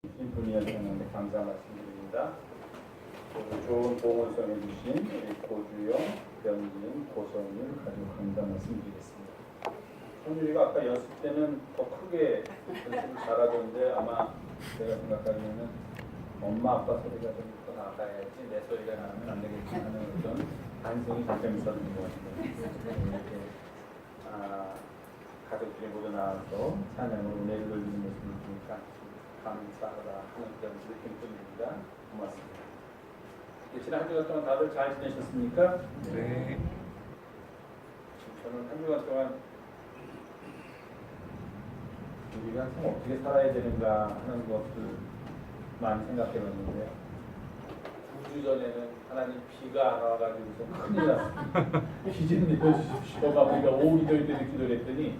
분이었는데 감사 말씀드립니다. 좋은 보건성 해주신 우리 고주영, 변진, 고성일 가지고 감사 말씀드리겠습니다. 손율이가 아까 연습 때는 더 크게 연습을 잘하던데 아마 제가 생각하기에는 엄마 아빠 소리가 좀 더 나가야지 내 소리가 나면 안 되겠지 하는 어떤 반성이 잠깐 있었던 것 같아요. 이렇게 가족들이 모두 나와서 찬양으로 은혜를 돌리는 모습을 보니까 감사하다 하는 그런 느낌뿐입니다. 고맙습니다. 지난 한 주간 동안 다들 잘 지내셨습니까? 네. 저는 한 주간 동안 우리가 참 어떻게 살아야 되는가 하는 것을 많이 생각해 봤는데요. 9주 전에는 하나님 비가 안 와가지고서 큰일 났습니다. 비 좀 내려주십시오. 우리가 5, 2절 때 기도를 했더니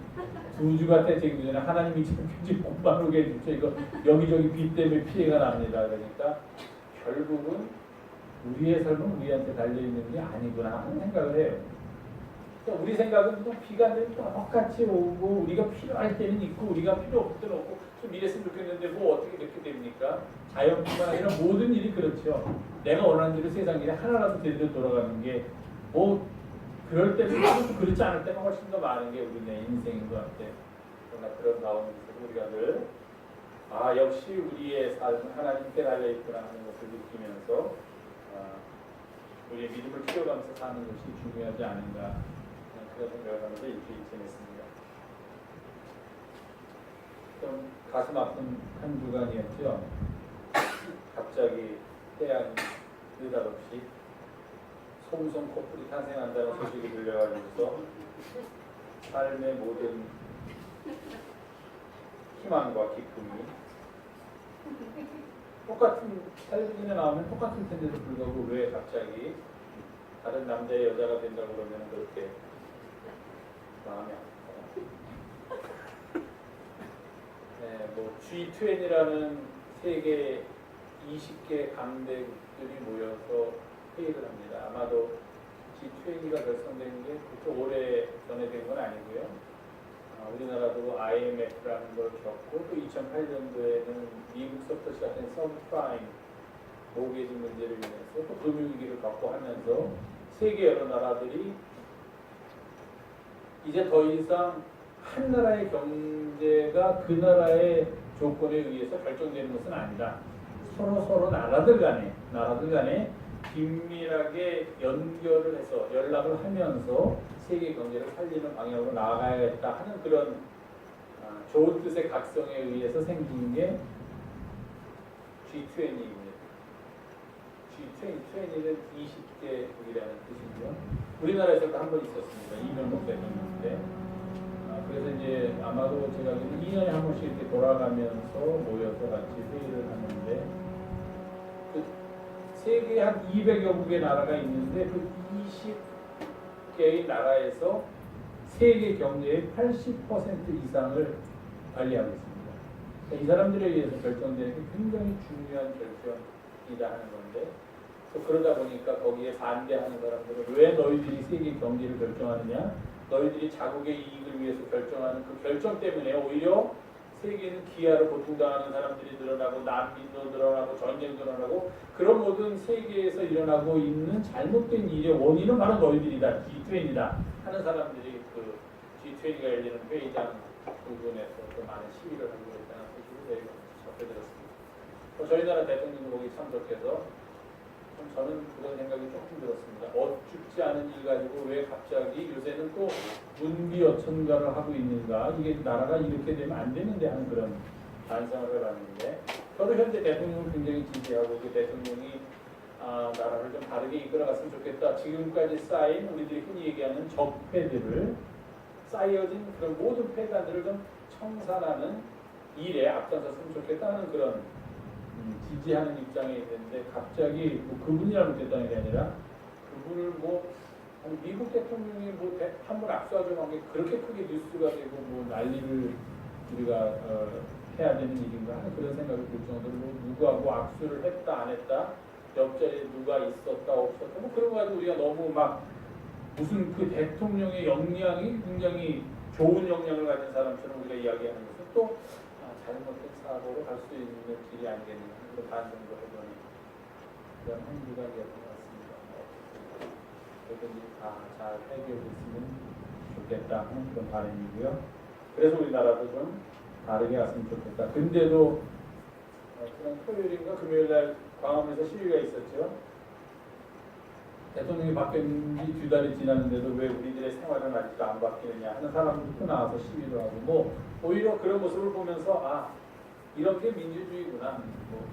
2주가 되기 전에 하나님이 지금 공방 오게 해주십시오. 이거 여기저기 비 때문에 피해가 납니다. 그러니까 결국은 우리의 삶은 우리한테 달려있는 게 아니구나 하는 생각을 해요. 우리 생각은 또 비가 내리면 똑같이 오고 우리가 필요할 때는 있고 우리가 필요 없을 때는 없고 좀 이랬으면 좋겠는데 뭐 어떻게 이렇게 됩니까? 자연뿐만 아니라 모든 일이 그렇죠. 내가 원하는 대로 세상 일이 하나라도 제대로 돌아가는 게 뭐 그럴 때는 또 그렇지 않을 때가 훨씬 더 많은 게 우리네 인생인 것 같아요. 그러나 그런 가운데서 우리가 늘 역시 우리의 삶은 하나님께 달려있구나 하는 것을 느끼면서 우리의 믿음을 키워가면서 사는 것이 중요하지 않은가 그런 생각을 하면서 일주일 지냈습니다. 좀 가슴 아픈 한 주간이었죠. 갑자기 태양이 느닷없이 송송 커플이 탄생한다는 소식이 들려가지고서 삶의 모든 희망과 기쁨이 똑같은 텔레비전에 나오면 똑같은 텐데도 불구하고 왜 갑자기 다른 남자의 여자가 된다고 그러면 그렇게 마음이 아프다. 네, 뭐 G20이라는 세계 20개 강대국들이 모여서 회의를 합니다. 아마도 G20가 결성된 게 그렇게 오래 전에 된 건 아니고요. 우리나라도 IMF라는 걸 겪고 또 2008년도에는 미국서부터 시작된 서브프라임 모기지 문제를 인해서 또 금융위기를 겪고 하면서 세계 여러 나라들이 이제 더 이상 한 나라의 경제가 그 나라의 조건에 의해서 결정되는 것은 아니다. 서로 나라들 간에 긴밀하게 연결을 해서 연락을 하면서 세계 경제를 살리는 방향으로 나아가야겠다 하는 그런 좋은 뜻의 각성에 의해서 생긴 게 G20입니다. G20는 20개국이라는 뜻이고요. 우리나라에서도 한 번 있었습니다. 이명박 대통령인데 그래서 이제 아마도 제가 2년에 한 번씩 이렇게 돌아가면서 모여서 같이 회의를 하는데 그 세계에 한 200여 국의 나라가 있는데 그 20개의 나라에서 세계 경제의 80% 이상을 관리하고 있습니다. 그러니까 이 사람들에 의해서 결정되는 게 굉장히 중요한 결정이다 하는 건데 또 그러다 보니까 거기에 반대하는 사람들은 왜 너희들이 세계 경제를 결정하느냐? 너희들이 자국의 이익을 위해서 결정하는 그 결정 때문에 오히려 세계는 기아로 고통당하는 사람들이 늘어나고 난민도 늘어나고 전쟁도 늘어나고 그런 모든 세계에서 일어나고 있는 잘못된 일의 원인은 바로 너희들이다. G20이다 하는 사람들이 그 G20가 열리는 회의장 부근에서 또 많은 시위를 하고 있다는 소식을 저희가 접해들었습니다. 저희 나라 대통령도 거기 참석해서 저는 그런 생각이 조금 들었습니다. 어줍지 않은 일 가지고 왜 갑자기 요새는 또 문비어천가를 하고 있는가? 이게 나라가 이렇게 되면 안 되는데 하는 그런 반성을 해봤는데 저도 현재 대통령을 굉장히 지지하고 그 대통령이 나라를 좀 다르게 이끌어갔으면 좋겠다. 지금까지 쌓인 우리들이 흔히 얘기하는 적폐들을 쌓여진 그런 모든 폐단들을 좀 청산하는 일에 앞장섰으면 좋겠다는 그런 지지하는 입장에 있는데 갑자기 뭐 그분이 잘못됐다는 게 아니라 그분을 미국 대통령이 한 번 악수하자고 한 게 그렇게 크게 뉴스가 되고 뭐 난리를 우리가 해야 되는 일인가 하는 그런 생각이 들 정도로 누구하고 악수를 했다 안 했다 옆자리에 누가 있었다 없었다 뭐 그런 거 가지고 우리가 너무 막 무슨 그 대통령의 역량이 굉장히 좋은 역량을 가진 사람처럼 우리가 이야기하는 것은 또 잘못된 사고로 갈 수 있는 길이 아니겠는가 그런 반성도 해보는 그런 한 주간이었던 것 같습니다. 그래도 다잘 해결됐으면 좋겠다 하는 그런 바람이고요. 그래서 우리나라도 좀 다르게 왔으면 좋겠다. 근데도 지난 토요일인가 금요일날 광화문에서 시위가 있었죠. 대통령이 바뀐 지 2달이 지났는데도 왜 우리들의 생활은 아직도 안 바뀌느냐 하는 사람들도 나와서 시위를 하고 뭐 오히려 그런 모습을 보면서 아 이런 게 민주주의구나. 뭐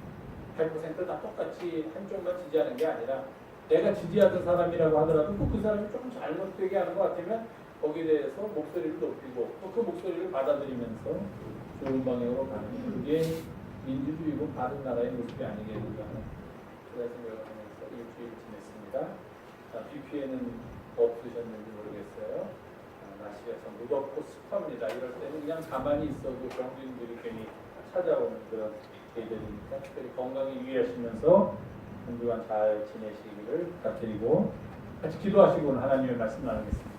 100%다 똑같이 한쪽만 지지하는 게 아니라 내가 지지하던 사람이라고 하더라도 또 그 사람이 조금 잘못되게 하는 것 같으면 거기에 대해서 목소리를 높이고 또 그 목소리를 받아들이면서 좋은 방향으로 가는 그게 민주주의고 바른 나라의 모습이 아니겠는가 하는 그런 생각을 하면서 일주일을 지냈습니다. 비 피해는 없으셨는지 모르겠어요. 날씨가 무덥고 습합니다. 이럴 때는 그냥 가만히 있어도 경주인들이 괜히 찾아오는 그런 계절이니까 특별히 건강에 유의하시면서 한 주간 잘 지내시기를 부탁드리고 같이 기도하시고 하나님의 말씀 나누겠습니다.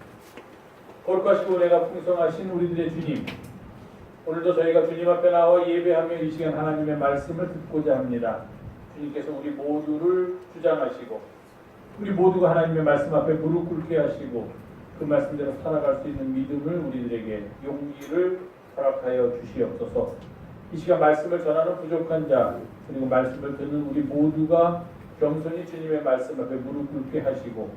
거룩하시고 은혜가 풍성하신 우리들의 주님, 오늘도 저희가 주님 앞에 나와 예배하며 이 시간 하나님의 말씀을 듣고자 합니다. 주님께서 우리 모두를 주장하시고 우리 모두가 하나님의 말씀 앞에 무릎 꿇게 하시고 그 말씀대로 살아갈 수 있는 믿음을 우리들에게 용기를 허락하여 주시옵소서. 이 시간 말씀을 전하는 부족한 자 그리고 말씀을 듣는 우리 모두가 겸손히 주님의 말씀 앞에 무릎 꿇게 하시고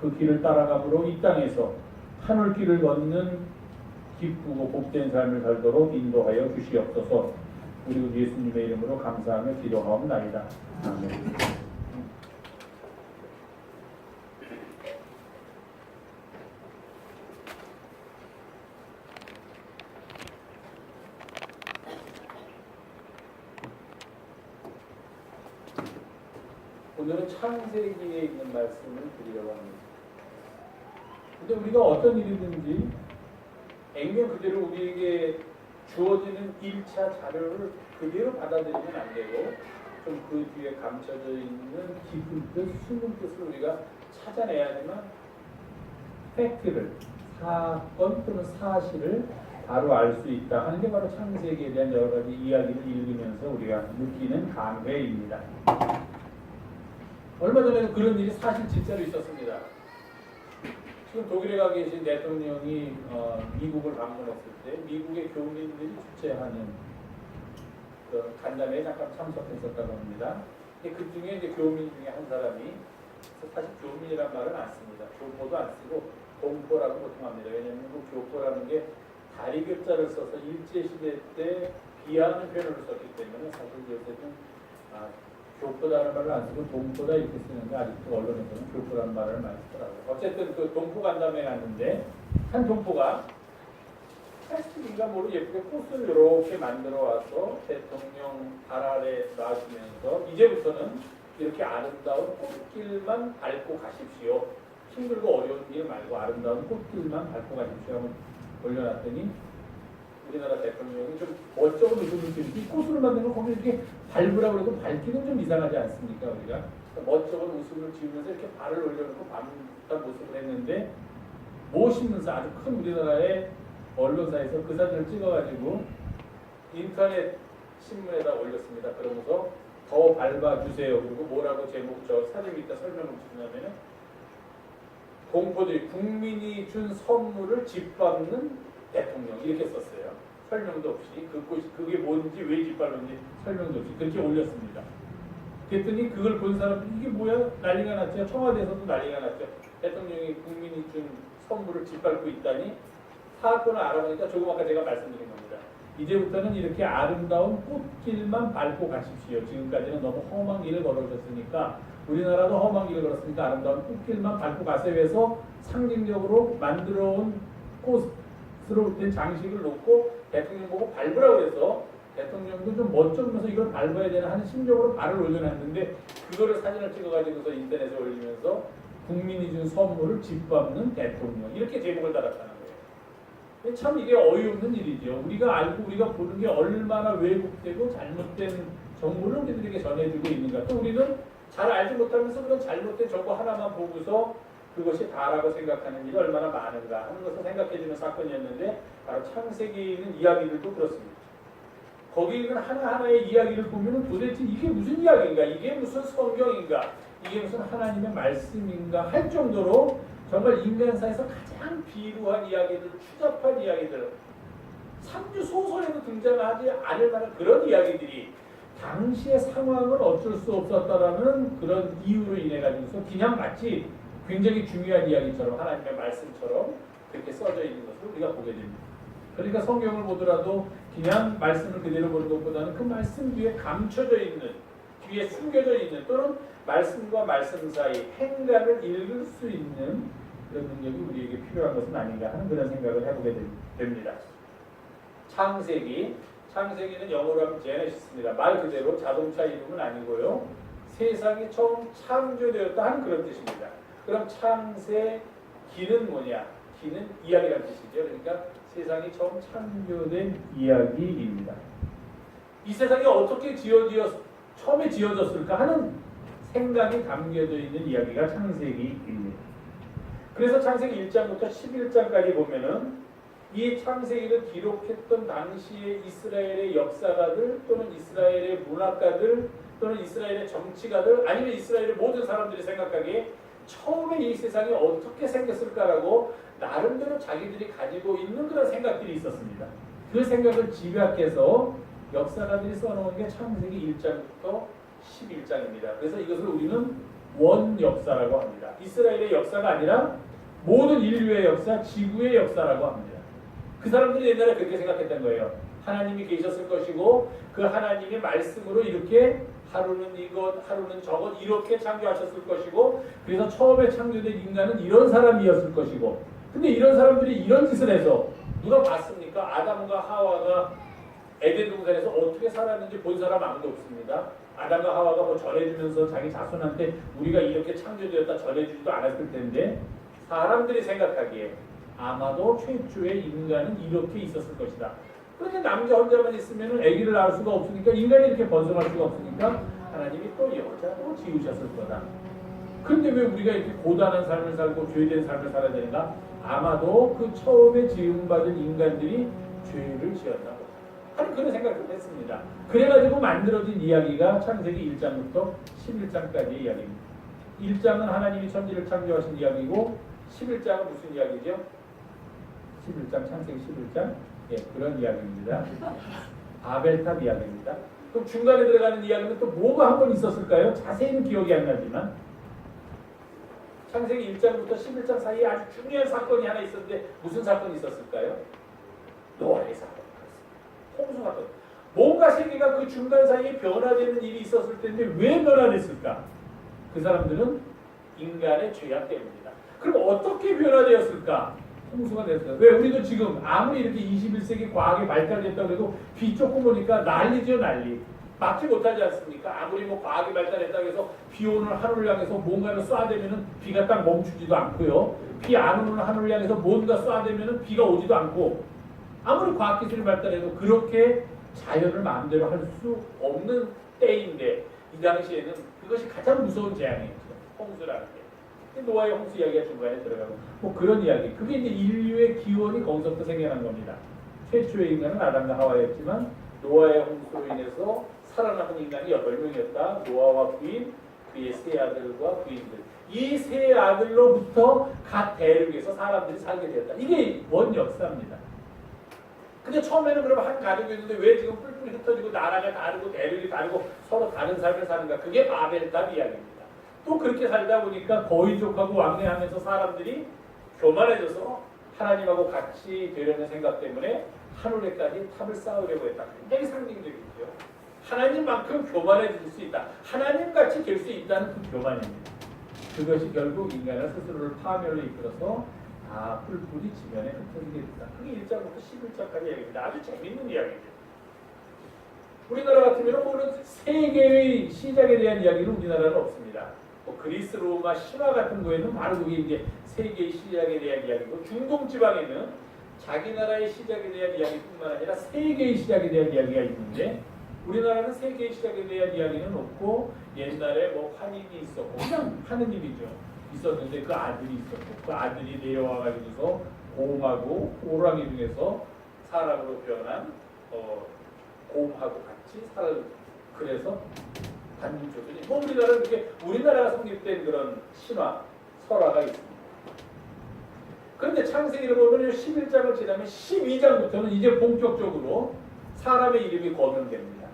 그 길을 따라감으로 이 땅에서 하늘길을 걷는 기쁘고 복된 삶을 살도록 인도하여 주시옵소서. 우리 예수님의 이름으로 감사하며 기도하옵나이다. 아멘. 오늘은 창세기에 있는 말씀을 드리려고 합니다. 근데 우리가 어떤 일이든지 액면 그대로 우리에게 주어지는 1차 자료를 그대로 받아들이면 안 되고 좀 그 뒤에 감춰져 있는 깊은 뜻, 숨은 뜻을 우리가 찾아내야지만 팩트를, 사건 또는 사실을 바로 알 수 있다 하는 게 바로 창세기에 대한 여러 가지 이야기를 읽으면서 우리가 느끼는 감회입니다. 얼마 전에는 그런 일이 사실 진짜로 있었습니다. 지금 독일에 가 계신 대통령이 미국을 방문했을 때 미국의 교민들이 주최하는 그 간담회에 잠깐 참석했었다고 합니다. 근데 그 중에 이제 교민 중에 한 사람이 사실 교민이란 말은 안 씁니다. 교포도 안 쓰고 동포라고 보통 합니다. 왜냐하면 그 교포라는 게 다리 귿자를 써서 일제시대 때 비하하는 표현을 썼기 때문에 사실 요새는 교포라는 말을 안 쓰고 동포다 이렇게 쓰는데 아직도 언론에서는 교포라는 말을 많이 쓰더라고요. 어쨌든 그 동포 간담회에 갔는데 한 동포가 플라스틱인가 모르 예쁘게 꽃을 이렇게 만들어 와서 대통령 발 아래 놔주면서 이제부터는 이렇게 아름다운 꽃길만 밟고 가십시오. 힘들고 어려운 길 말고 아름다운 꽃길만 밟고 가십시오 하고 올려놨더니 우리나라 대통령이 좀 멋쩍은 웃음을 지으면서 이 꽃으로 만든 걸 거기 이렇게 밟으라고 해도 밟기는 좀 이상하지 않습니까? 우리가 멋쩍은 웃음을 지으면서 이렇게 발을 올려놓고 밟는 모습을 했는데 멋있는 아주 큰 우리나라의 언론사에서 그 사진을 찍어가지고 인터넷 신문에다 올렸습니다. 그러면서 더 밟아주세요. 그리고 뭐라고 제목 저 사진 밑에 설명을 주냐면은 공포들이 국민이 준 선물을 짓밟는 대통령 이렇게 썼어요. 설명도 없이 그게 뭔지 왜 짓밟는지 설명도 없이 그렇게 올렸습니다. 그랬더니 그걸 본 사람들이 이게 뭐야 난리가 났죠. 청와대에서도 난리가 났죠. 대통령이 국민이 준 선물을 짓밟고 있다니 사건을 알아보니까 조금 아까 제가 말씀드린 겁니다. 이제부터는 이렇게 아름다운 꽃길만 밟고 가십시오. 지금까지는 너무 험한 길을 걸어오셨으니까 우리나라도 험한 길을 걸었으니까 아름다운 꽃길만 밟고 가세요 해서 상징적으로 만들어온 꽃으로 된 장식을 놓고 대통령 보고 밟으라고 해서 대통령도 좀 멋쩍으면서 이걸 밟아야 되나 하는 심정으로 발을 올려놨는데 그거를 사진을 찍어가지고서 인터넷에 올리면서 국민이 준 선물을 짓밟는 대통령 이렇게 제목을 달았다는 거예요. 참 이게 어이없는 일이죠. 우리가 알고 우리가 보는 게 얼마나 왜곡되고 잘못된 정보를 우리들에게 전해주고 있는가. 또 우리는 잘 알지 못하면서 그런 잘못된 정보 하나만 보고서 그것이 다라고 생각하는 일이 얼마나 많은가 하는 것을 생각해주는 사건이었는데 바로 창세기에 있는 이야기들도 그렇습니다. 거기 있는 하나하나의 이야기를 보면 도대체 이게 무슨 이야기인가, 이게 무슨 성경인가, 이게 무슨 하나님의 말씀인가 할 정도로 정말 인간사에서 가장 비루한 이야기들, 추잡한 이야기들, 삼류 소설에도 등장하지 않을 만한 그런 이야기들이 당시의 상황은 어쩔 수 없었다라는 그런 이유로 인해 가지고서 그냥 마치 굉장히 중요한 이야기처럼 하나님의 말씀처럼 그렇게 써져 있는 것을 우리가 보게 됩니다. 그러니까 성경을 보더라도 그냥 말씀을 그대로 보는 것보다는 그 말씀 뒤에 감춰져 있는, 뒤에 숨겨져 있는, 또는 말씀과 말씀 사이 행간을 읽을 수 있는 그런 능력이 우리에게 필요한 것은 아닌가 하는 그런 생각을 해보게 됩니다. 창세기는 영어로 하면 제네시스입니다. 말 그대로 자동차 이름은 아니고요. 세상이 처음 창조되었다 하는 그런 뜻입니다. 그럼 창세기는 뭐냐? 기는 이야기라는 뜻이죠. 그러니까 세상이 처음 창조된 이야기입니다. 이 세상이 어떻게 처음에 지어졌을까 하는 생각이 담겨져 있는 이야기가 창세기입니다. 그래서 창세기 1장부터 11장까지 보면은 이 창세기를 기록했던 당시의 이스라엘의 역사가들 또는 이스라엘의 문학가들 또는 이스라엘의 정치가들 아니면 이스라엘의 모든 사람들이 생각하기에 처음에 이 세상이 어떻게 생겼을까라고 나름대로 자기들이 가지고 있는 그런 생각들이 있었습니다. 그 생각을 집약해서 역사가들이 써놓은 게 창세기 1장부터 11장입니다. 그래서 이것을 우리는 원역사라고 합니다. 이스라엘의 역사가 아니라 모든 인류의 역사, 지구의 역사라고 합니다. 그 사람들이 옛날에 그렇게 생각했던 거예요. 하나님이 계셨을 것이고 그 하나님의 말씀으로 이렇게 하루는 이것, 하루는 저것 이렇게 창조하셨을 것이고 그래서 처음에 창조된 인간은 이런 사람이었을 것이고 근데 이런 사람들이 이런 짓을 해서 누가 봤습니까? 아담과 하와가 에덴 동산에서 어떻게 살았는지 본 사람 아무도 없습니다. 아담과 하와가 뭐 전해주면서 자기 자손한테 우리가 이렇게 창조되었다 전해주지도 않았을 텐데 사람들이 생각하기에 아마도 최초의 인간은 이렇게 있었을 것이다. 그런데 남자 혼자만 있으면 아기를 낳을 수가 없으니까 인간이 이렇게 번성할 수가 없으니까 하나님이 또 여자도 지으셨을 거다. 그런데 왜 우리가 이렇게 고단한 삶을 살고 죄된 삶을 살아야 되는가? 아마도 그 처음에 지음받은 인간들이 죄를 지었나 보다 하는 그런 생각을 했습니다. 그래가지고 만들어진 이야기가 창세기 1장부터 11장까지의 이야기입니다. 1장은 하나님이 천지를 창조하신 이야기고 11장은 무슨 이야기죠? 11장, 창세기 11장 예, 그런 이야기입니다. 바벨탑 이야기입니다. 그럼 중간에 들어가는 이야기는 또 뭐가 한 번 있었을까요? 자세히는 기억이 안 나지만 창세기 1장부터 11장 사이에 아주 중요한 사건이 하나 있었는데 무슨 사건이 있었을까요? 노아의 사건. 홍수 사건. 뭔가 세계가 그 중간 사이에 변화되는 일이 있었을 텐데 왜 변화됐을까? 그 사람들은 인간의 죄악 때문입니다. 그럼 어떻게 변화되었을까? 홍수가 됐어요. 왜 우리도 지금 아무리 이렇게 21세기 과학이 발달됐다고 해도 비 조금 오니까 난리죠 난리. 막지 못하지 않습니까? 아무리 뭐 과학이 발달했다고 해서 비 오는 하늘을 향해서 뭔가를 쏴대면은 비가 딱 멈추지도 않고요. 비 안 오는 하늘을 향해서 뭔가 쏴대면은 비가 오지도 않고 아무리 과학기술이 발달해도 그렇게 자연을 마음대로 할 수 없는 때인데 이 당시에는 그것이 가장 무서운 재앙이었죠. 홍수라는 게. 노아의 홍수 이야기가 중간에 들어가고 뭐 그런 이야기. 그게 이제 인류의 기원이 거기서부터 생겨난 겁니다. 최초의 인간은 아담과 하와였지만 노아의 홍수로 인해서 살아남은 인간이 8명이었다. 노아와 부인, 그의 세 아들과 부인들. 이 세 아들로부터 각 대륙에서 사람들이 살게 되었다. 이게 원 역사입니다. 근데 처음에는 그러면 한 가족이었는데 왜 지금 뿔뿔이 흩어지고 나라가 다르고 대륙이 다르고 서로 다른 삶을 사는가? 그게 바벨탑 이야기입니다. 또 그렇게 살다 보니까 거위족하고 왕래하면서 사람들이 교만해져서 하나님하고 같이 되려는 생각 때문에 하늘에까지 탑을 쌓으려고 했다. 굉장히 상징적이죠. 하나님만큼 교만해질 수 있다. 하나님같이 될 수 있다는 그 교만입니다. 그것이 결국 인간의 스스로를 파멸로 이끌어서 다 뿔뿔이 지면에 흩어지게 됐다. 그게 1장부터 11장까지 이야기입니다. 아주 재밌는 이야기죠. 우리나라 같으면 모든 세계의 시작에 대한 이야기는 우리나라는 없습니다. 뭐 그리스, 로마, 신화 같은 거에는 바로 그게 이제 세계의 시작에 대한 이야기고 중동 지방에는 자기 나라의 시작에 대한 이야기뿐만 아니라 세계의 시작에 대한 이야기가 있는데 우리나라는 세계의 시작에 대한 이야기는 없고 옛날에 뭐 환인이 있었고 그냥 하느님이죠. 있었는데 그 아들이 있었고 그 아들이 내려와가지고서 곰하고 호랑이 중에서 사람으로 변한 곰하고 같이 살 그래서 단민 조선이 뭐 우리나라는 이렇게 우리나라가 성립된 그런 신화 설화가 있습니다. 그런데 창세기를 보면 11장을 지나면 12장부터는 이제 본격적으로 사람의 이름이 거명됩니다.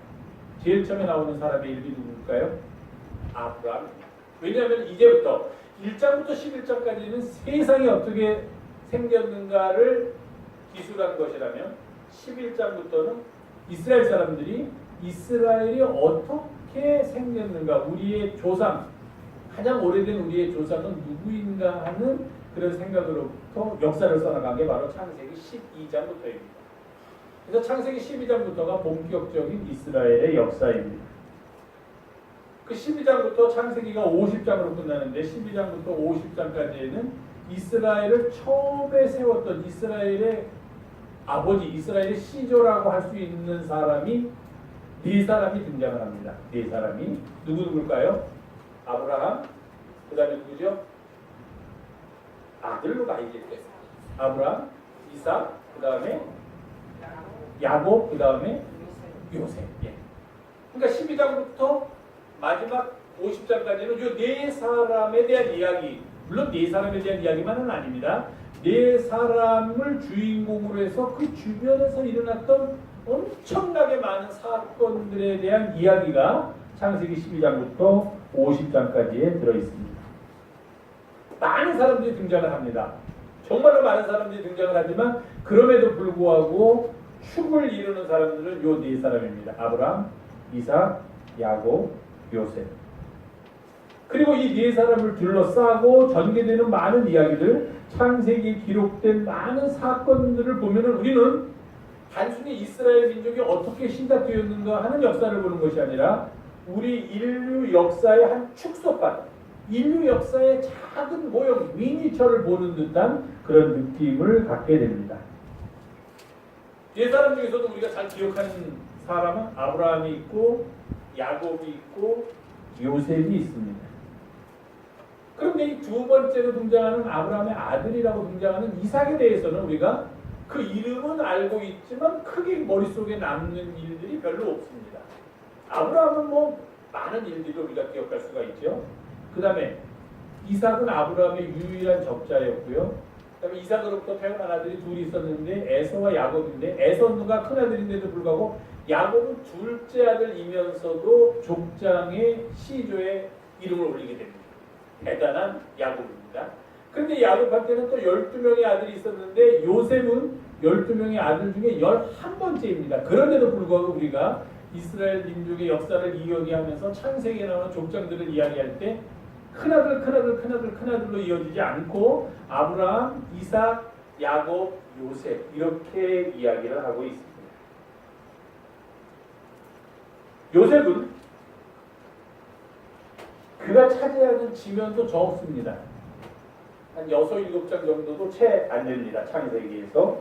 제일 처음에 나오는 사람의 이름이 누굴까요? 아브라함입니다. 왜냐하면 이제부터 1장부터 11장까지는 세상이 어떻게 생겼는가를 기술한 것이라면 11장부터는 이스라엘 사람들이 이스라엘이 어떻게 생겼는가, 우리의 조상, 가장 오래된 우리의 조상은 누구인가 하는 그런 생각으로부터 역사를 써나간 게 바로 창세기 12장부터입니다. 그래서 창세기 12장부터가 본격적인 이스라엘의 역사입니다. 그 12장부터 창세기가 50장으로 끝나는데 12장부터 50장까지에는 이스라엘을 처음에 세웠던 이스라엘의 아버지, 이스라엘의 시조라고 할 수 있는 사람이 네 사람이 등장을 합니다. 네 사람이 누굴까요? 아브라함, 그 다음에 누구죠? 아들로 가야겠어요. 아브라함, 이삭, 그 다음에 야곱, 그 다음에 요셉. 예. 그러니까 12장부터 마지막 50장까지는 이 네 사람에 대한 이야기, 물론 네 사람에 대한 이야기만은 아닙니다. 네 사람을 주인공으로 해서 그 주변에서 일어났던 엄청나게 많은 사건들에 대한 이야기가 창세기 12장부터 50장까지에 들어있습니다. 많은 사람들이 등장을 합니다. 정말로 많은 사람들이 등장을 하지만 그럼에도 불구하고 축을 이루는 사람들은 요 네 사람입니다. 아브라함, 이삭, 야곱, 요셉. 그리고 이 네 사람을 둘러싸고 전개되는 많은 이야기들, 창세기에 기록된 많은 사건들을 보면은 우리는 단순히 이스라엘 민족이 어떻게 시작되었는가 하는 역사를 보는 것이 아니라 우리 인류 역사의 한 축소판, 인류 역사의 작은 모형, 미니처를 보는 듯한 그런 느낌을 갖게 됩니다. 네 사람 중에서도 우리가 잘 기억하는 사람은 아브라함이 있고 야곱이 있고 요셉이 있습니다. 그런데 이 두 번째로 등장하는 아브라함의 아들이라고 등장하는 이삭에 대해서는 우리가 그 이름은 알고 있지만 크게 머릿속에 남는 일들이 별로 없습니다. 아브라함은 뭐 많은 일들을 우리가 기억할 수가 있죠. 그 다음에 이삭은 아브라함의 유일한 적자였고요. 그 다음에 이삭으로부터 태어난 아들이 둘이 있었는데 에서와 야곱인데 에서누가 큰 아들인데도 불구하고 야곱은 둘째 아들이면서도 족장의 시조에 이름을 올리게 됩니다. 대단한 야곱입니다. 그런데 야곱한테는 또 12명의 아들이 있었는데 요셉은 12명의 아들 중에 11번째입니다. 그런데도 불구하고 우리가 이스라엘 민족의 역사를 이야기하면서 창세기에 나오는 족장들을 이야기할 때 큰아들로 이어지지 않고 아브라함, 이삭, 야곱, 요셉 이렇게 이야기를 하고 있습니다. 요셉은 그가 차지하는 지면도 적습니다. 한 6, 7장 정도도 채 안 됩니다. 창세기에서.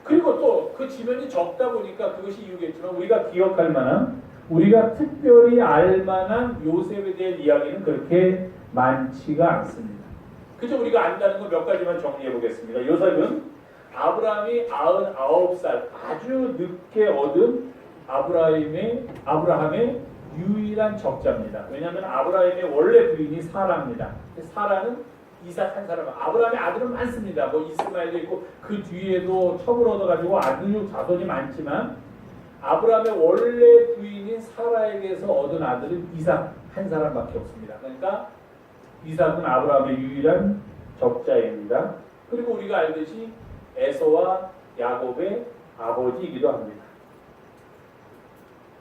그리고 또 그 지면이 적다 보니까 그것이 이유겠지만 우리가 기억할 만한, 우리가 특별히 알 만한 요셉에 대한 이야기는 그렇게 많지가 않습니다. 그저 우리가 안다는 거 몇 가지만 정리해 보겠습니다. 요셉은 아브라함이 99살 아주 늦게 얻은 아브라함의 유일한 적자입니다. 왜냐하면 아브라함의 원래 부인이 사라입니다. 사라는 이삭 한 사람, 아브라함의 아들은 많습니다. 뭐 이스마엘도 있고 그 뒤에도 첩을 얻어가지고 아들 자손이 많지만 아브라함의 원래 부인인 사라에게서 얻은 아들은 이삭 한 사람밖에 없습니다. 그러니까 이삭은 아브라함의 유일한 적자입니다. 그리고 우리가 알듯이 에서와 야곱의 아버지이기도 합니다.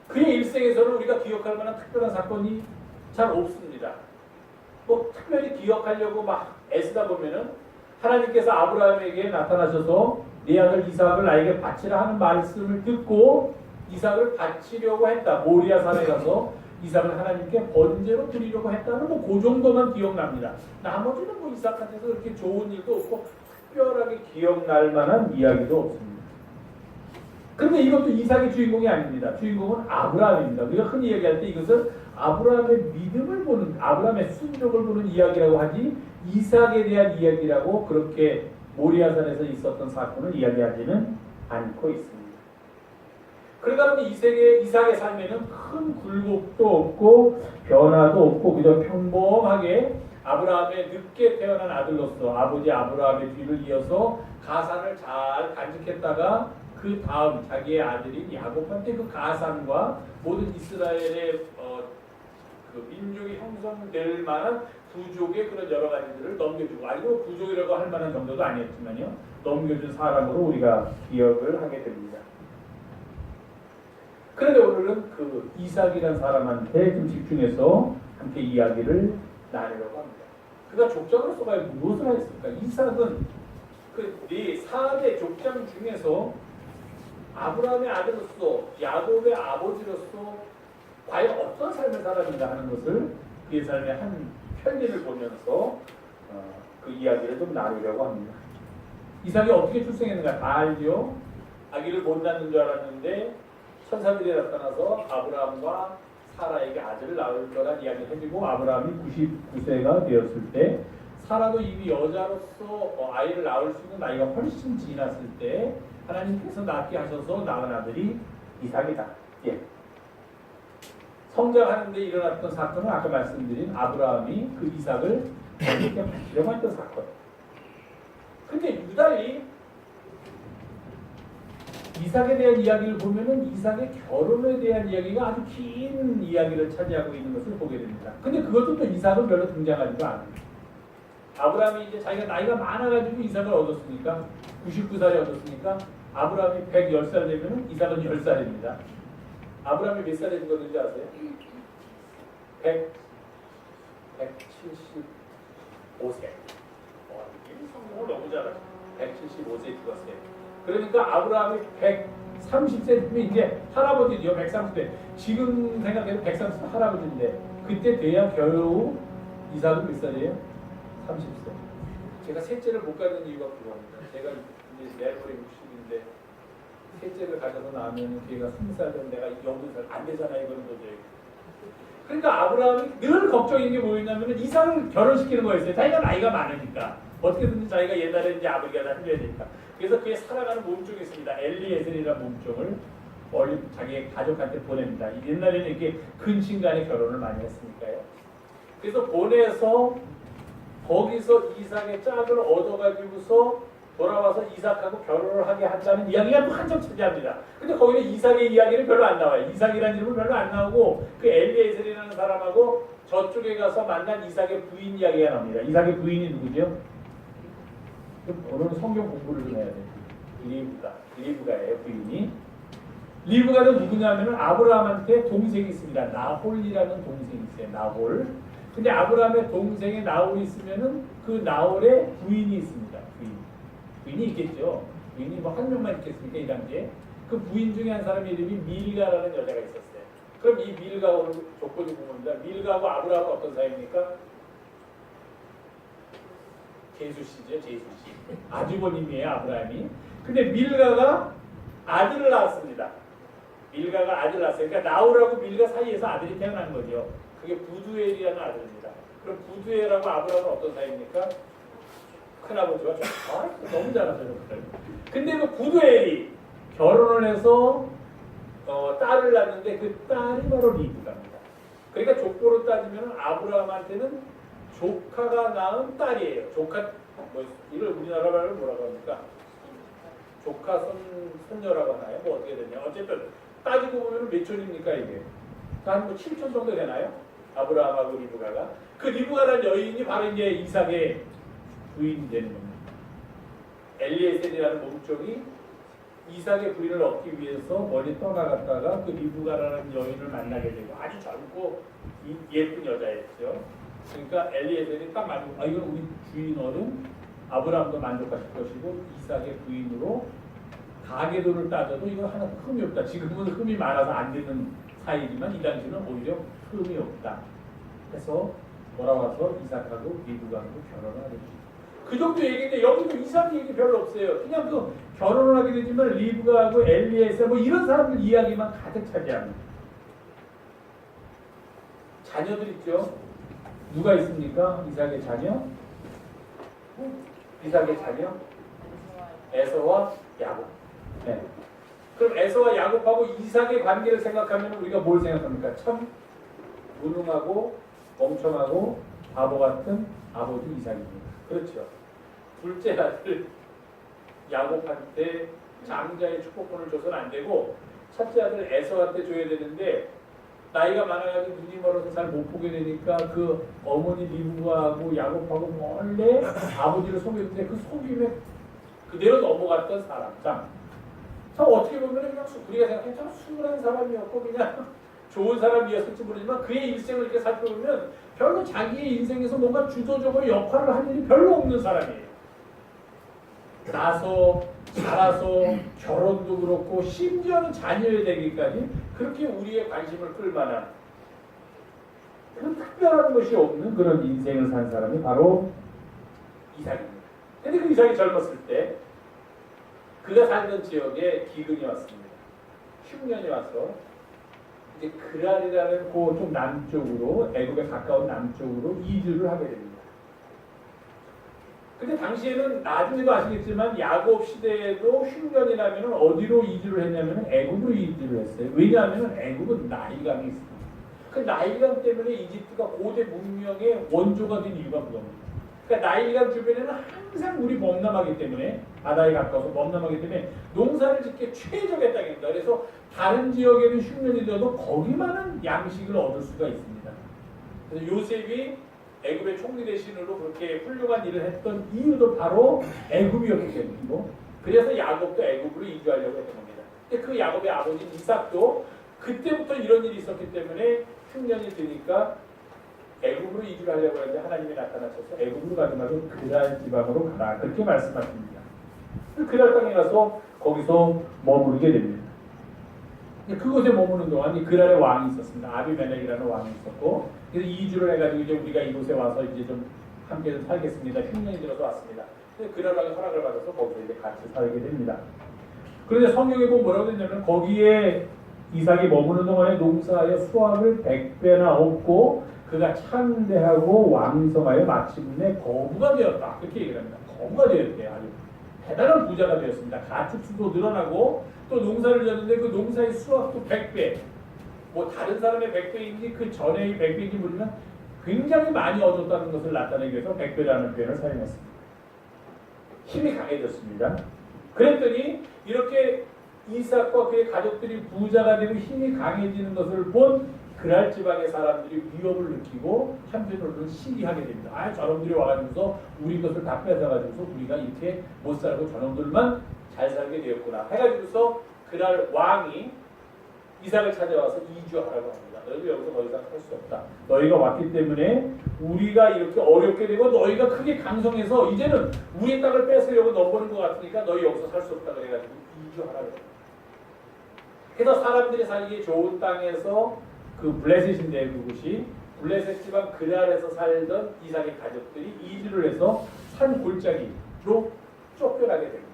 그의 일생에서는 우리가 기억할 만한 특별한 사건이 잘 없습니다. 뭐 특별히 기억하려고 막 애쓰다 보면은 하나님께서 아브라함에게 나타나셔서 네 아들 이삭을 나에게 바치라 하는 말씀을 듣고 이삭을 바치려고 했다. 모리아 산에 가서 이삭을 하나님께 번제로 드리려고 했다는 뭐 그 정도만 기억납니다. 나머지는 뭐 이삭한테서 그렇게 좋은 일도 없고 특별하게 기억날 만한 이야기도 없습니다. 그런데 이것도 이삭의 주인공이 아닙니다. 주인공은 아브라함입니다. 우리가 흔히 얘기할 때 이것은 아브라함의 믿음을 보는, 아브라함의 순종을 보는 이야기라고 하지 이삭에 대한 이야기라고 그렇게 모리아산에서 있었던 사건을 이야기하지는 않고 있습니다. 그러다 보니 이삭의 삶에는 큰 굴곡도 없고 변화도 없고 그저 평범하게 아브라함의 늦게 태어난 아들로서 아버지 아브라함의 뒤를 이어서 가산을 잘 간직했다가 그 다음 자기의 아들인 야곱한테 그 가산과 모든 이스라엘의 그 민족이 형성될 만한 부족의 그런 여러 가지들을 넘겨주고 아니고 부족이라고 할 만한 정도도 아니었지만요 넘겨준 사람으로 우리가 기억을 하게 됩니다. 그런데 오늘은 그 이삭이라는 사람한테 좀 집중해서 함께 이야기를 나누려고 합니다. 그가 족장으로서 과연 무엇을 했을까? 이삭은 그 네 4대 족장 중에서 아브라함의 아들로서 야곱의 아버지로서 과연 어떤 삶을 살았는가 하는 것을 그의 삶의 한 편지를 보면서 그 이야기를 좀 나누려고 합니다. 이삭이 어떻게 출생했는가 다 알죠? 아기를 못 낳는 줄 알았는데 천사들이 나타나서 아브라함과 사라에게 아들을 낳을 거란 이야기를 해주고 아브라함이 99세가 되었을 때 사라도 이미 여자로서 아이를 낳을 수 있는 나이가 훨씬 지났을 때 하나님께서 낳게 하셔서 낳은 아들이 이삭이다. 예. 성장하는 데 일어났던 사건은 아까 말씀드린 아브라함이 그 이삭을 하나님께 바치려고 했던 사건. 근데 유달리 이삭에 대한 이야기를 보면은 이삭의 결혼에 대한 이야기가 아주 긴 이야기를 차지하고 있는 것을 보게 됩니다. 근데 그것도 또 이삭은 별로 등장하지도 않아요. 아브라함이 이제 자기가 나이가 많아가지고 이삭을 얻었으니까 99살에 얻었으니까 아브라함이 110살 되면은 이삭은 10살입니다. 아브라함이 몇 살에 죽었는지 아세요? 175세. 이 성공을 너무 잘하죠. 175세에 죽었어요. 그러니까 아브라함이 130세 되면 이제 할아버지죠. 130세. 지금 생각해도 130세 할아버지인데 그때 돼야 겨우 이삭은 몇 살이에요? 30세. 제가 셋째를 못 갖는 이유가 그겁니다. 제가 이제 내일모레 60인데 셋째를 가져서 나면 걔가 20살 되면 내가 8살 안 되잖아 이거는 도저히. 그러니까 아브라함이 늘 걱정인 게 뭐였냐면 이삭을 결혼시키는 거였어요. 자기가 나이가 많으니까 어떻게든지 자기가 옛날에 이제 아버지가 다 해줘야 되니까. 그래서 그의 살아가는 몸종이 있습니다. 엘리에셀이라는 몸종을 멀리 자기의 가족한테 보냅니다. 옛날에는 이렇게 근친간에 결혼을 많이 했으니까요. 그래서 보내서 거기서 이삭의 짝을 얻어가지고서 돌아와서 이삭하고 결혼을 하게 한다는 이야기가 또 한참 차지합니다. 근데 거기는 이삭의 이야기는 별로 안 나와요. 이삭이라는 이름은 별로 안 나오고 그 엘리에셀이라는 사람하고 저쪽에 가서 만난 이삭의 부인 이야기가 나옵니다. 이삭의 부인이 누구죠? 오늘은 성경 공부를 좀 해야 돼요. 리브가예요, 부인이. 리브가는 누구냐면은 아브라함한테 동생이 있습니다. 나홀이라는 동생이 있어요. 나홀. 근데 아브라함의 동생의 나홀이 있으면은 그 나홀의 부인이 있습니다. 부인이 있겠죠. 부인이 뭐 한 명만 있겠습니까 이 당시에? 그 부인 중에 한 사람의 이름이 밀가라는 여자가 있었어요. 그럼 이 밀가하고 조건이 궁금합니다. 밀가하고 아브라함은 어떤 사이입니까? 제수씨죠, 제수씨. 아주버님이에요, 아브라함이. 근데 밀가가 아들을 낳았습니다. 밀가가 아들을 낳았어요. 그러니까 나홀하고 밀가 사이에서 아들이 태어난 거죠. 그게 부두엘이라는 아들입니다. 그럼 부두엘하고 아브라함은 어떤 사이입니까? 큰아버지와 너무 잘하셔요. 근데 그 부두엘이 결혼을 해서 딸을 낳는데 그 딸이 바로 리브가입니다. 그러니까 족보로 따지면 아브라함한테는 조카가 낳은 딸이에요. 조카 이걸 우리나라 말로 뭐라고 합니까? 조카 손녀라고 하나요? 뭐 어떻게 되냐? 어쨌든 따지고 보면 몇 촌입니까 이게? 한 뭐 7촌 정도 되나요? 아브라함하고 리브가가 그 리브가라는 여인이 바로 이제 이삭의 부인이 되는 겁니다. 엘리에셀이라는 몸종이 이삭의 부인을 얻기 위해서 멀리 떠나갔다가 그 리브가라는 여인을 만나게 되고 아주 젊고 예쁜 여자였죠. 그러니까 엘리에셀이 딱 말고 이건 우리 주인 어른 아브라함도 만족하실 것이고 이삭의 부인으로 가계도를 따져도 이거 하나 흠이 없다. 지금은 흠이 많아서 안 되는 사이지만 이 당시는 오히려 흠이 없다. 해서 돌아와서 이삭하고 리브가하고 결혼을 하게 됩니다. 그 정도 얘기인데 여기도 이삭 얘기 별로 없어요. 그냥 그 결혼을 하게 되지만 리브가하고 엘리에셀 뭐 이런 사람들 이야기만 가득 차지합니다. 자녀들 있죠? 누가 있습니까? 이삭의 자녀? 이삭의 자녀? 에서와 야곱. 네. 그럼 에서와 야곱하고 이삭의 관계를 생각하면 우리가 뭘 생각합니까? 참 무능하고 멍청하고 바보 같은 아버지 이삭입니다. 그렇죠. 둘째 아들 야곱한테 장자의 축복권을 줘서는 안 되고 첫째 아들 에서한테 줘야 되는데 나이가 많아가지고 눈이 멀어서 잘 못 보게 되니까 그 어머니 리브가하고 야곱하고 몰래 아버지를 속였는데 그 속임에 그대로 넘어갔던 사람. 참 어떻게 보면 그냥 우리가 생각해 참 순한 사람이었고 그냥 좋은 사람이었을지 모르지만 그의 일생을 이렇게 살펴보면 별로 자기의 인생에서 뭔가 주도적으로 역할을 할 일이 별로 없는 사람이에요. 나서 자라서 결혼도 그렇고 심지어는 자녀에 되기까지 그렇게 우리의 관심을 끌만한 그런 특별한 것이 없는 그런 인생을 산 사람이 바로 이삭입니다. 근데 그 이삭이 젊었을 때 그가 살던 지역에 기근이 왔습니다. 흉년이 와서 이제 그랄이라는 그 좀 남쪽으로 애굽에 가까운 남쪽으로 이주를 하게 됩니다. 근데 당시에는 나중에도 아시겠지만 야곱 시대에도 흉년이 나면 어디로 이주를 했냐면 애굽으로 이주를 했어요. 왜냐하면 애굽은 나일강이 있습니다. 그 나일강 때문에 이집트가 고대 문명의 원조가 된 이유가 그겁니다. 그러니까 나일강 주변에는 항상 물이 범람하기 때문에 바다에 가까워서 범람하기 때문에 농사를 짓기에 최적의 땅입니다. 그래서 다른 지역에는 흉년이 되어도 거기만은 양식을 얻을 수가 있습니다. 그래서 요셉이 애굽의 총리 대신으로 그렇게 훌륭한 일을 했던 이유도 바로 애굽이었기 때문이고 그래서 야곱도 애굽으로 이주하려고 했던 겁니다. 근데 그 야곱의 아버지 이삭도 그때부터 이런 일이 있었기 때문에 흉년이 되니까 애굽으로 이주를 하려고 했는데 하나님이 나타나셔서 애굽으로 가지 말고 그랄 지방으로 가라 그렇게 말씀하십니다. 그랄 땅에 가서 거기서 머무르게 됩니다. 그곳에 머무는 동안 이 그랄의 왕이 있었습니다. 아비멜렉이라는 왕이 있었고 그래서 이주를 해가지고 이제 우리가 이곳에 와서 이제 좀 함께 좀 살겠습니다. 흉년이 들어서 왔습니다. 그래서 그랄 왕이 허락을 받아서 거기서 이제 같이 살게 됩니다. 그런데 성경에 보면 뭐라고 했냐면 거기에 이삭이 머무는 동안에 농사하여 수확을 100배나 얻고 그가 창대하고 왕성하여 마침내 거부가 되었다. 그렇게 얘기를 합니다. 거부가 되었대요. 아주 대단한 부자가 되었습니다. 가축수도 늘어나고 또 농사를 졌는데 그 농사의 수확도 100배. 뭐 다른 사람의 100배인지 그 전의 100배인지 모르지만 굉장히 많이 얻었다는 것을 나타내기 위해서 100배라는 표현을 사용했습니다. 힘이 강해졌습니다. 그랬더니 이렇게 이삭과 그의 가족들이 부자가 되고 힘이 강해지는 것을 본 그랄 지방의 사람들이 위협을 느끼고 한편으로는 시기하게 됩니다. 아, 저놈들이 와가지고서 우리 것을 다 뺏어가지고서 우리가 이렇게 못 살고 저놈들만 잘 살게 되었구나 해가지고서 그랄 왕이 이삭을 찾아와서 이주하라고 합니다. 너희도 여기서 더 이상 살 수 없다. 너희가 왔기 때문에 우리가 이렇게 어렵게 되고 너희가 크게 강성해서 이제는 우리 땅을 뺏으려고 넘보는 것 같으니까 너희 여기서 살 수 없다 그래가지고 이주하라고 합니다. 그래서 사람들이 살기 좋은 땅에서 그 블레셋인데 그곳이 블레셋 지방 그랄에서 살던 이삭의 가족들이 이주를 해서 산 골짜기로 쫓겨나게 됩니다.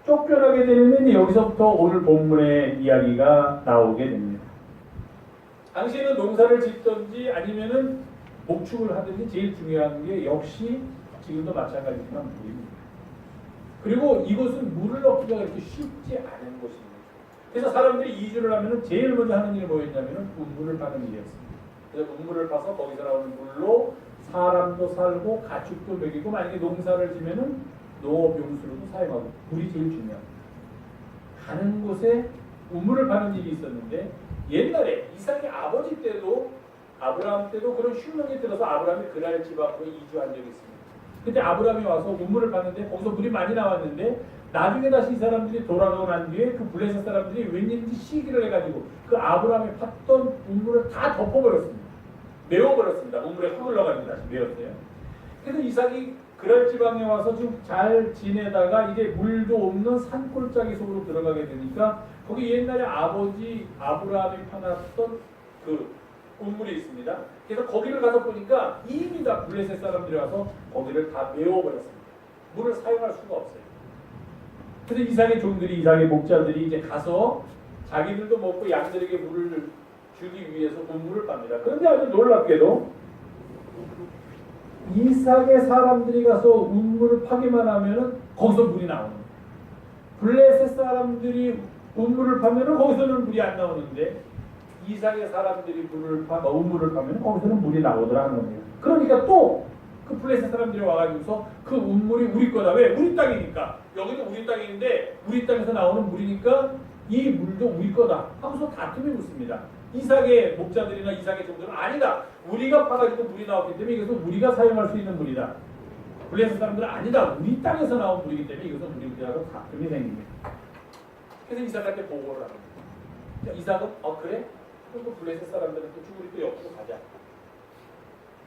쫓겨나게 되면 여기서부터 오늘 본문의 이야기가 나오게 됩니다. 당시에는 농사를 짓든지 아니면은 목축을 하든지 제일 중요한 게 역시 지금도 마찬가지지만 물입니다. 그리고 이곳은 물을 얻기가 그렇게 쉽지 않은 곳입니다. 그래서 사람들이 이주를 하면은 제일 먼저 하는 일이 뭐였냐면은 우물을 파는 일이었습니다. 그래서 우물을 파서 거기서 나오는 물로 사람도 살고 가축도 먹이고 만약에 농사를 지면은 농업용수로도 사용하고 물이 제일 중요합니다. 가는 곳에 우물을 파는 일이 있었는데 옛날에 이삭의 아버지 때도 아브라함 때도 그런 흉년이 들어서 아브라함이 그랄 지방으로 이주한 적이 있습니다. 그때 아브라함이 와서 우물을 파는데 거기서 물이 많이 나왔는데 나중에 다시 이 사람들이 돌아가고 난 뒤에 그 블레셋 사람들이 웬일인지 시기를 해가지고 그 아브라함이 팠던 우물을 다 덮어버렸습니다. 메워버렸습니다. 우물에 흘러가지고 다시 메웠어요. 그래서 이삭이 그랄 지방에 와서 좀 잘 지내다가 이제 물도 없는 산골짜기 속으로 들어가게 되니까 거기 옛날에 아버지 아브라함이 파놨던 그 우물이 있습니다. 그래서 거기를 가서 보니까 이미 다 블레셋 사람들이 와서 거기를 다 메워버렸습니다. 물을 사용할 수가 없어요. 그래서 이삭의 종들이 이삭의 목자들이 이제 가서 자기들도 먹고 양들에게 물을 주기 위해서 우물을 팝니다. 그런데 아주 놀랍게도 이삭의 사람들이 가서 우물을 파기만 하면은 거기서 물이 나오는 거예요. 블레셋 사람들이 우물을 파면은 거기서는 물이 안 나오는데 이삭의 사람들이 우물을 파면 거기서는 물이 나오더라는 겁니다. 그러니까 또 그 블레셋 사람들이 와가지고서 그 우물이 우리 거다. 왜? 우리 땅이니까. 여기는 우리 땅인데 우리 땅에서 나오는 물이니까 이 물도 우리 거다 하고서 다툼이 붙습니다. 이삭의 목자들이나 이삭의 종들은 아니다. 우리가 파가지고 물이 나왔기 때문에 이것은 우리가 사용할 수 있는 물이다. 블레셋 사람들은 아니다. 우리 땅에서 나온 물이기 때문에 이것은 우리 물이라고 다툼이 생깁니다. 그래서 이삭한테 보고를 합니다. 이삭은 그래? 그럼 블레셋 사람들은 또 우리 또 옆으로 가자.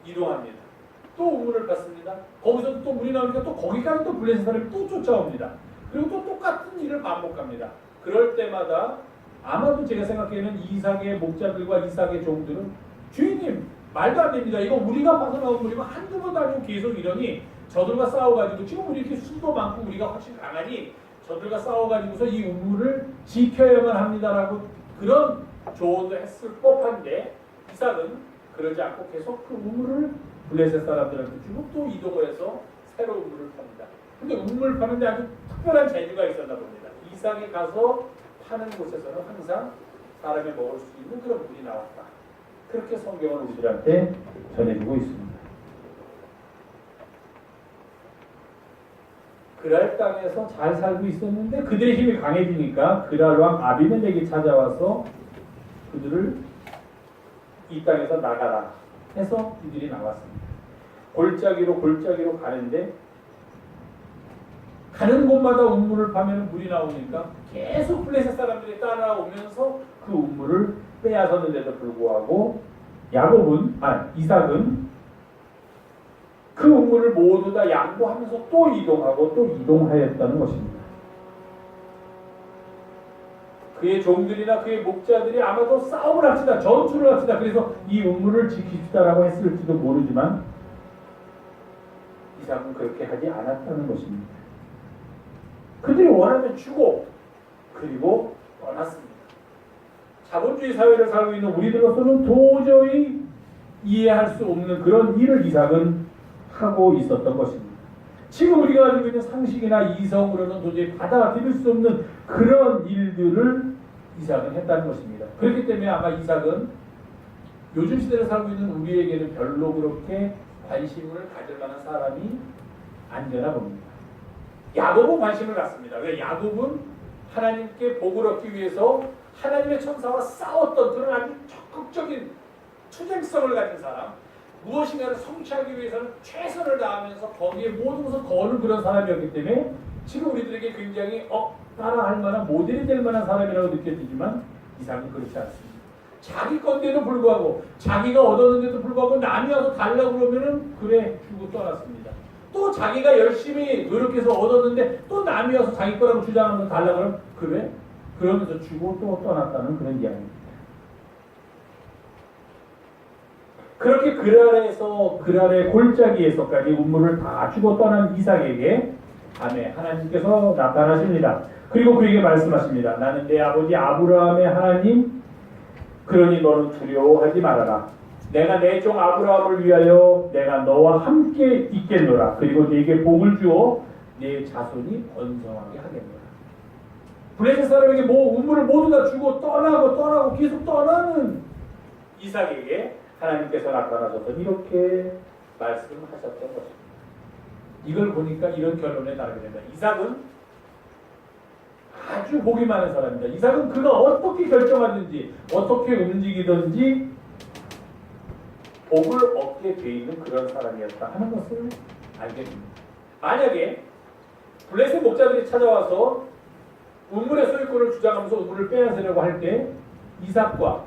이동합니다. 또 우물을 봤습니다. 거기서 또 물이 나오니까 또 거기까지 또 블레셋 사람이 또 쫓아옵니다. 그리고 또 똑같은 일을 반복합니다. 그럴 때마다 아마도 제가 생각하기에는 이삭의 목자들과 이삭의 종들은 주인님 말도 안 됩니다. 이거 우리가 봐서 나온 물이고 한두 번도 아니고 계속 이러니 저들과 싸워가지고 지금 우리 이렇게 수도 많고 우리가 훨씬 강하니 저들과 싸워가지고서 이 우물을 지켜야만 합니다라고 그런 조언도 했을 법한데 이삭은 그러지 않고 계속 그 우물을 블레셋 사람들한테 주고 또 이동을 해서 새로 우물을 팝니다. 근데 우물을 파는데 아주 특별한 재주가 있었나 봅니다. 이삭이 가서 파는 곳에서는 항상 사람이 먹을 수 있는 그런 물이 나왔다. 그렇게 성경은 우리들한테 전해주고 있습니다. 그랄 땅에서 잘 살고 있었는데 그들의 힘이 강해지니까 그랄 왕 아비멜렉이 찾아와서 그들을 이 땅에서 나가라 해서 이들이 나왔습니다. 골짜기로 가는데 가는 곳마다 우물을 파면 물이 나오니까 계속 블레셋 사람들이 따라오면서 그 우물을 빼앗았는데도 불구하고 이삭은 그 우물을 모두 다 양보하면서 또 이동하고 또 이동하였다는 것입니다. 그의 종들이나 그의 목자들이 아마도 싸움을 합시다, 전투를 합시다, 그래서 이 우물을 지킵시다라고 했을지도 모르지만 이삭은 그렇게 하지 않았다는 것입니다. 그들이 원하면 주고 그리고 떠났습니다. 자본주의 사회를 살고 있는 우리들로서는 도저히 이해할 수 없는 그런 일을 이삭은 하고 있었던 것입니다. 지금 우리가 가지고 있는 상식이나 이성으로는 도저히 받아들일 수 없는 그런 일들을 이삭은 했다는 것입니다. 그렇기 때문에 아마 이삭은 요즘 시대를 살고 있는 우리에게는 별로 그렇게 관심을 가질 만한 사람이 안 되나 봅니다. 야곱은 관심을 갖습니다. 왜? 야곱은 하나님께 복을 얻기 위해서 하나님의 천사와 싸웠던 그런 아주 적극적인 투쟁성을 가진 사람, 무엇인가를 성취하기 위해서는 최선을 다하면서 거기에 모든 것을 거는 그런 사람이었기 때문에 지금 우리들에게 굉장히 따라할 만한 모델이 될 만한 사람이라고 느껴지지만 이삭은 그렇지 않습니다. 자기 건데도 불구하고 자기가 얻었는데도 불구하고 남이 와서 달라고 그러면은 그래 주고 떠났습니다. 또 자기가 열심히 노력해서 얻었는데 또 남이 와서 자기 거라고 주장하면서 달라고 그러면 그래? 그러면서 주고 또 떠났다는 그런 이야기입니다. 그렇게 그랄의 골짜기에서까지 우물을 다 주고 떠난 이삭에게 밤에 하나님께서 나타나십니다. 그리고 그에게 말씀하십니다. 나는 내 아버지 아브라함의 하나님, 그러니 너는 두려워하지 말아라. 내가 내 종 아브라함을 위하여 내가 너와 함께 있겠노라. 그리고 네게 복을 주어 네 자손이 번성하게 하겠노라. 블레셋 사람에게 우물을 모두 다 주고 떠나고 계속 떠나는 이삭에게 하나님께서 나타나셔서 이렇게 말씀하셨던 것입니다. 이걸 보니까 이런 결론에 다르게 된다. 이삭은 아주 복이 많은 사람입니다. 이삭은 그가 어떻게 결정하든지 어떻게 움직이든지 복을 얻게 돼 있는 그런 사람이었다 하는 것을 알게 됩니다. 만약에 블레셋 목자들이 찾아와서 우물의 소유권을 주장하면서 우물을 빼앗으려고 할 때 이삭과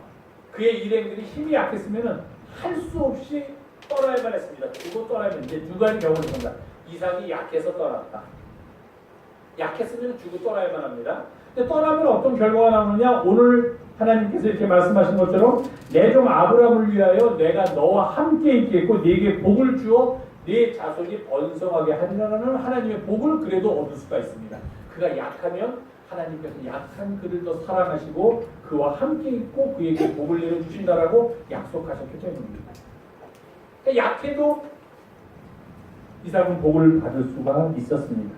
그의 일행들이 힘이 약했으면 할 수 없이 떠나야만 했습니다. 그리고 떠나면 이제 두 가지 경우를 본다. 이삭이 약해서 떠났다. 약했으면 주고 떠나야만 합니다. 근데 떠나면 어떤 결과가 나오느냐? 오늘 하나님께서 이렇게 말씀하신 것처럼 내 종 아브라함을 위하여 내가 너와 함께 있겠고 네게 복을 주어 네 자손이 번성하게 하리라는 하나님의 복을 그래도 얻을 수가 있습니다. 그가 약하면 하나님께서 약한 그를 더 사랑하시고 그와 함께 있고 그에게 복을 내려주신다라고 약속하셨기 때문입니다. 그러니까 약해도 이삭은 복을 받을 수가 있었습니다.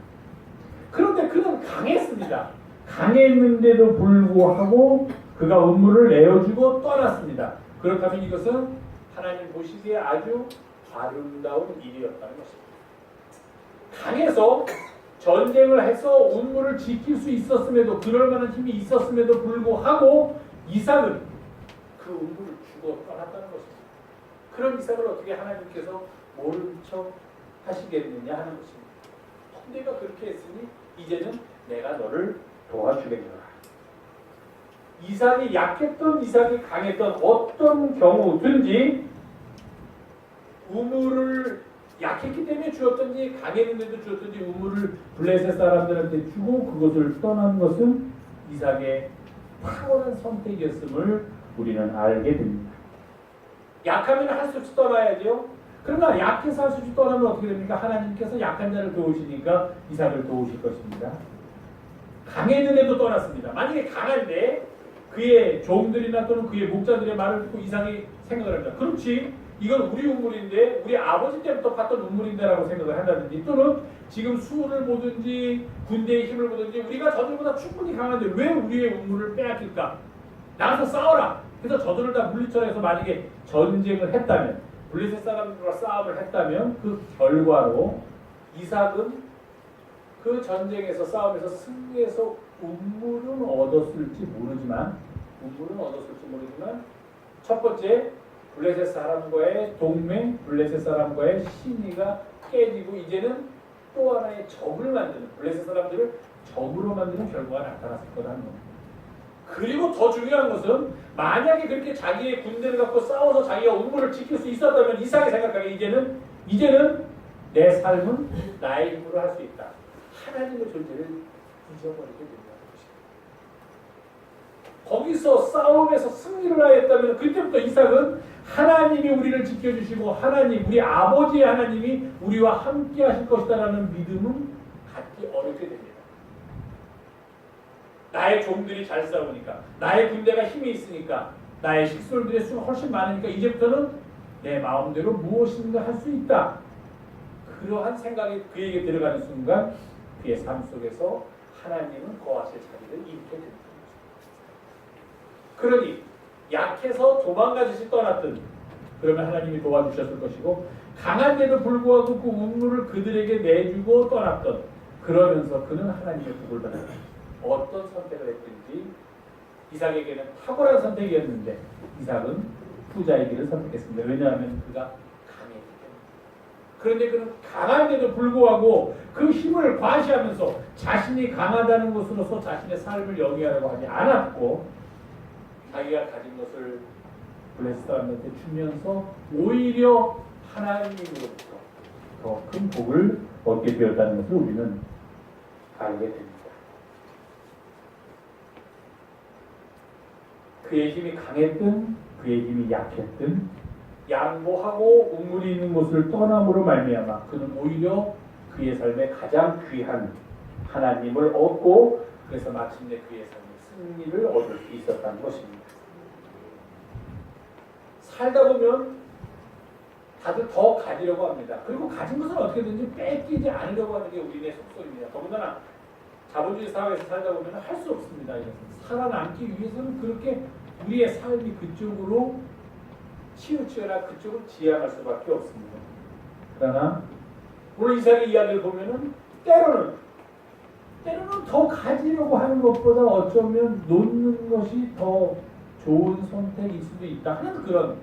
그런데 그는 강했습니다. 강했는데도 불구하고 그가 음물을 내어주고 떠났습니다. 그렇다면 이것은 하나님 보시기에 아주 아름다운 일이었다는 것입니다. 강해서 전쟁을 해서 음물을 지킬 수 있었음에도, 그럴 만한 힘이 있었음에도 불구하고 이삭은 그 음물을 주고 떠났다는 것입니다. 그런 이삭을 어떻게 하나님께서 모른 척 하시겠느냐 하는 것입니다. 내가 그렇게 했으니 이제는 내가 너를 도와주겠노라. 이삭이 약했던 이삭이 강했던 어떤 경우든지 우물을 약했기 때문에 주었든지 강했는데도 주었든지 우물을 블레셋 사람들한테 주고 그것을 떠난 것은 이삭의 탁월한 선택이었음을 우리는 알게 됩니다. 약하면 할 수 없이 떠나야죠. 그러나 약해서 할 수 없이 떠나면 어떻게 됩니까? 하나님께서 약한 자를 도우시니까 이삭을 도우실 것입니다. 강했는데도 떠났습니다. 만약에 강한데 그의 종들이나 또는 그의 목자들의 말을 듣고 이삭이 생각을 합니다. 그렇지, 이건 우리 우물인데 우리 아버지 때부터 봤던 우물인데 라고 생각을 한다든지, 또는 지금 수를 보든지 군대의 힘을 보든지 우리가 저들보다 충분히 강한데 왜 우리의 우물을 빼앗길까? 나가서 싸워라. 그래서 저들을 다 물리쳐내서 만약에 전쟁을 했다면, 블레셋 사람들과 싸움을 했다면 그 결과로 이삭은 그 전쟁에서 싸움에서 승리해서 우물은 얻었을지 모르지만 첫 번째 블레셋 사람과의 동맹, 블레셋 사람과의 신의가 깨지고 이제는 또 하나의 적을 만드는, 블레셋 사람들을 적으로 만드는 결과가 나타났을 거라는 겁니다. 그리고 더 중요한 것은 만약에 그렇게 자기의 군대를 갖고 싸워서 자기가 우물을 지킬 수 있었다면 이삭이 생각하기에 이제는 내 삶은 나의 힘으로 할 수 있다. 하나님의 존재를 잊어버리게 된다는 것입니다. 거기서 싸움에서 승리를 하였다면 그때부터 이삭은 하나님이 우리를 지켜주시고 하나님, 우리 아버지의 하나님이 우리와 함께 하실 것이다라는 믿음은 갖기 어렵게 됩니다. 나의 종들이 잘 싸우니까, 나의 군대가 힘이 있으니까, 나의 식솔들의 수가 훨씬 많으니까 이제부터는 내 마음대로 무엇인가 할 수 있다. 그러한 생각이 그에게 들어가는 순간 그의 삶 속에서 하나님은 거하실 자리를 잃게 됩니다. 그러니 약해서 도망가듯이 떠났든 그러면 하나님이 도와주셨을 것이고, 강한데도 불구하고 그 운물을 그들에게 내주고 떠났던, 그러면서 그는 하나님의 복을 받았다. 어떤 선택을 했든지 이삭에게는 탁월한 선택이었는데 이삭은 후자의 길을 선택했습니다. 왜냐하면 그가 강했기 때문에. 그런데 그는 강한데도 불구하고 그 힘을 과시하면서 자신이 강하다는 것으로서 자신의 삶을 영위하려고 하지 않았고, 자기가 가진 것을 블레셋 사람한테 주면서 오히려 하나님으로부터 더 큰 복을 얻게 되었다는 것을 우리는 알게 됩니다. 그의 힘이 강했든 그의 힘이 약했든 양보하고 우물이 있는 곳을 떠남으로 말미암아 그는 오히려 그의 삶에 가장 귀한 하나님을 얻고, 그래서 마침내 그의 삶의 승리를 얻을 수 있었다는 것입니다. 살다 보면 다들 더 가지려고 합니다. 그리고 가진 것은 어떻게든지 뺏기지 않으려고 하는 게 우리의 속성입니다. 더군다나 자본주의 사회에서 살다 보면 할 수 없습니다. 살아남기 위해서는 그렇게 우리의 삶이 그쪽으로 치우치거나 그쪽으로 지향할 수밖에 없습니다. 그러나 오늘 이삭의 이야기를 보면은 때로는 더 가지려고 하는 것보다 어쩌면 놓는 것이 더 좋은 선택일 수도 있다 하는 그런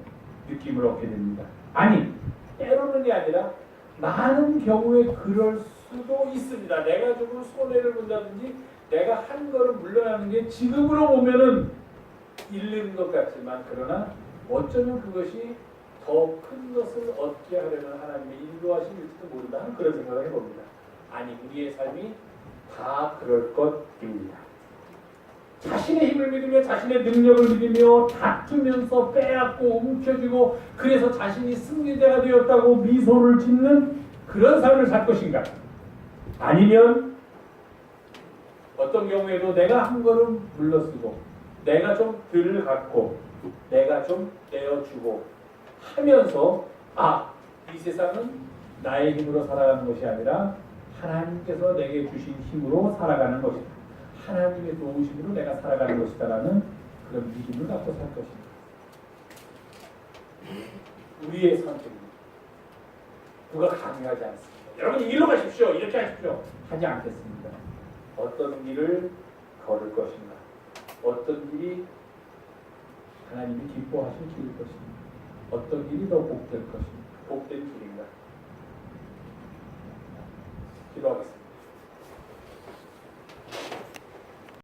느낌을 얻게 됩니다. 아니, 때로는이 아니라 많은 경우에 그럴 수도 있습니다. 내가 조금 손해를 본다든지 내가 한 걸음 물러나는 게 지금으로 보면은 잃는 것 같지만, 그러나 어쩌면 그것이 더 큰 것을 얻게 하려는 하나님의 인도하심일지도 모른다 하는 그런 생각을 해봅니다. 아니, 우리의 삶이 다 그럴 것입니다. 자신의 힘을 믿으며 자신의 능력을 믿으며 다투면서 빼앗고 움켜쥐고 그래서 자신이 승리자가 되었다고 미소를 짓는 그런 삶을 살 것인가? 아니면 어떤 경우에도 내가 한 걸음 물러서고 내가 좀 덜 갖고 내가 좀 내어주고 하면서 이 세상은 나의 힘으로 살아가는 것이 아니라 하나님께서 내게 주신 힘으로 살아가는 것이다. 하나님의 도우심으로 내가 살아가는 것이다라는 그런 믿음을 갖고 살 것입니다. 우리의 선택입니다. 누가 강요하지 않습니다. 여러분 일로 가십시오. 이렇게 하십시오. 하지 않겠습니다. 어떤 길을 걸을 것인가? 어떤 길이 하나님이 기뻐하실 길일 것인가? 어떤 길이 더 복될 것인가? 복된 길인가? 기도하겠습니다.